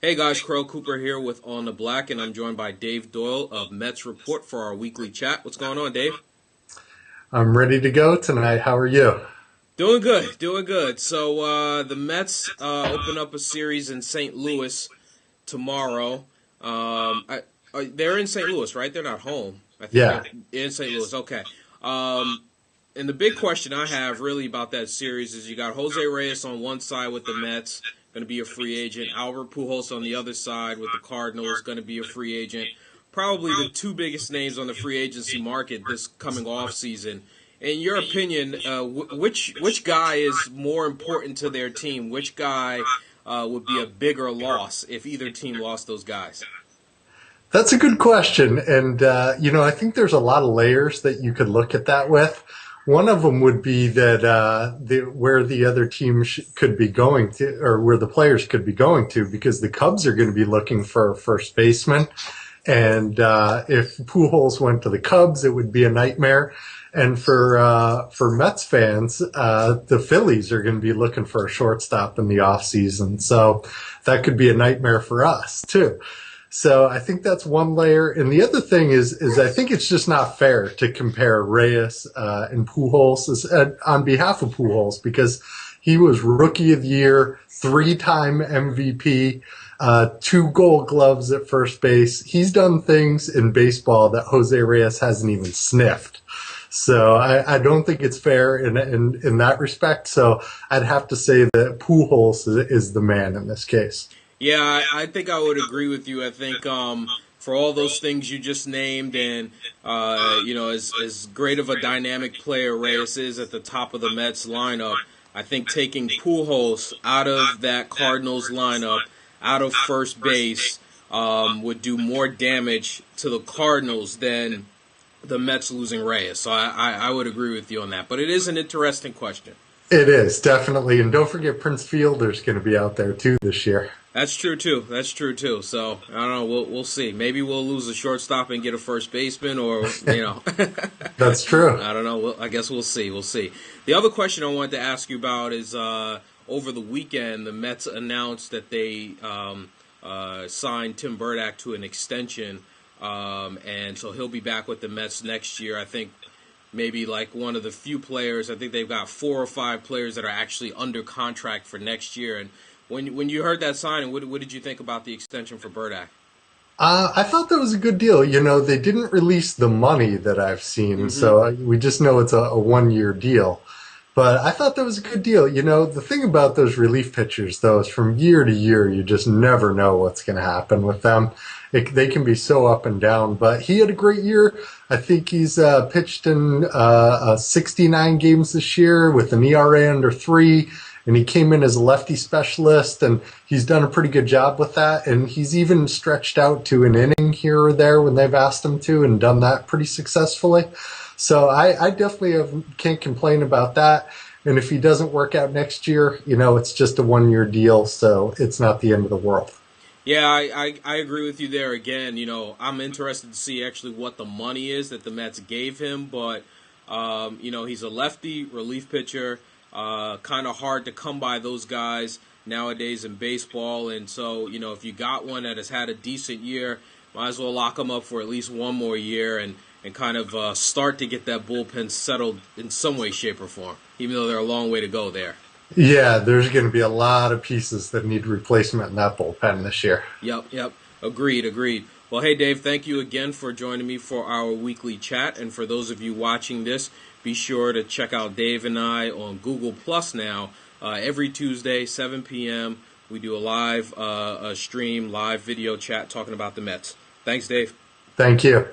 Hey guys, Crow Cooper here with On the Black, and I'm joined by Dave Doyle of Mets Report for our weekly chat. What's going on, Dave? I'm ready to go tonight. How are you? Doing good, doing good. So the Mets open up a series in St. Louis tomorrow. They're in St. Louis, right? They're not home. I think they're Yeah. in St. Louis. Okay. And the big question I have really about that series is you got Jose Reyes on one side with the Mets, going to be a free agent. Albert Pujols on the other side with the Cardinals, going to be a free agent. Probably the two biggest names on the free agency market this coming off season. In your opinion, which guy is more important to their team? Which guy would be a bigger loss if either team lost those guys? That's a good question. I think there's a lot of layers that you could look at that with. One of them would be that where the other team could be going to, or where the players could be going to, because the Cubs are going to be looking for a first baseman. And if Pujols went to the Cubs, it would be a nightmare. And for Mets fans, the Phillies are going to be looking for a shortstop in the offseason. So that could be a nightmare for us too. So I think that's one layer. And the other thing is I think it's just not fair to compare Reyes and Pujols on behalf of Pujols, because he was Rookie of the Year, three-time MVP, two Gold Gloves at first base. He's done things in baseball that Jose Reyes hasn't even sniffed. So I don't think it's fair in that respect. So I'd have to say that Pujols is the man in this case. Yeah, I think I would agree with you. I think for all those things you just named, and as great of a dynamic player Reyes is at the top of the Mets lineup, I think taking Pujols out of that Cardinals lineup, out of first base, would do more damage to the Cardinals than the Mets losing Reyes. So I would agree with you on that. But it is an interesting question. It is, definitely. And don't forget Prince Fielder's going to be out there too this year. That's true too. That's true too. So I don't know. We'll see. Maybe we'll lose a shortstop and get a first baseman, or That's true. I don't know. I guess we'll see. We'll see. The other question I wanted to ask you about is over the weekend the Mets announced that they signed Tim Byrdak to an extension, and so he'll be back with the Mets next year. I think maybe like one of the few players. I think they've got 4 or 5 players that are actually under contract for next year. And when you heard that signing, what did you think about the extension for Byrdak? I thought that was a good deal. They didn't release the money that I've seen, Mm-hmm. so we just know it's a 1 year deal. But I thought that was a good deal. The thing about those relief pitchers, though, is from year to year, you just never know what's going to happen with them. They can be so up and down. But he had a great year. I think he's pitched in 69 games this year with an ERA under 3. And he came in as a lefty specialist, and he's done a pretty good job with that. And he's even stretched out to an inning here or there when they've asked him to, and done that pretty successfully. So I definitely can't complain about that. And if he doesn't work out next year, it's just a 1 year deal, so it's not the end of the world. Yeah, I agree with you there again. I'm interested to see actually what the money is that the Mets gave him, but he's a lefty relief pitcher. Kind of hard to come by those guys nowadays in baseball, and so if you got one that has had a decent year, might as well lock him up for at least one more year and kind of start to get that bullpen settled in some way, shape, or form, even though they're a long way to go there. Yeah, there's going to be a lot of pieces that need replacement in that bullpen this year. Yep. Agreed, agreed. Well, hey, Dave, thank you again for joining me for our weekly chat. And for those of you watching this, be sure to check out Dave and I on Google Plus now. Every Tuesday, 7 p.m., we do a live stream, live video chat talking about the Mets. Thanks, Dave. Thank you.